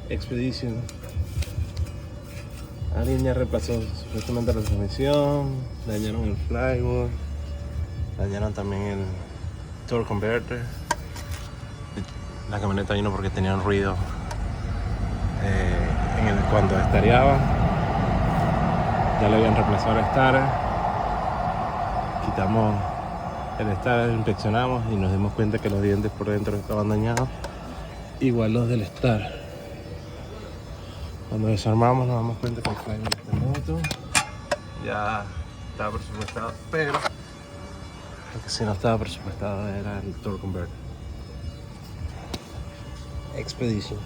Expedition. Alguien ya reemplazó supuestamente la transmisión, dañaron el flywheel, dañaron también el torque converter. La camioneta vino porque tenía un ruido cuando estareaba. Ya le habían reemplazado el starter. Quitamos el starter, inspeccionamos y nos dimos cuenta que los dientes por dentro estaban dañados, igual los del starter. Cuando desarmamos nos damos cuenta que el flywheel está roto. Ya estaba presupuestado, pero lo que sí no estaba presupuestado era el torque converter. Expedition.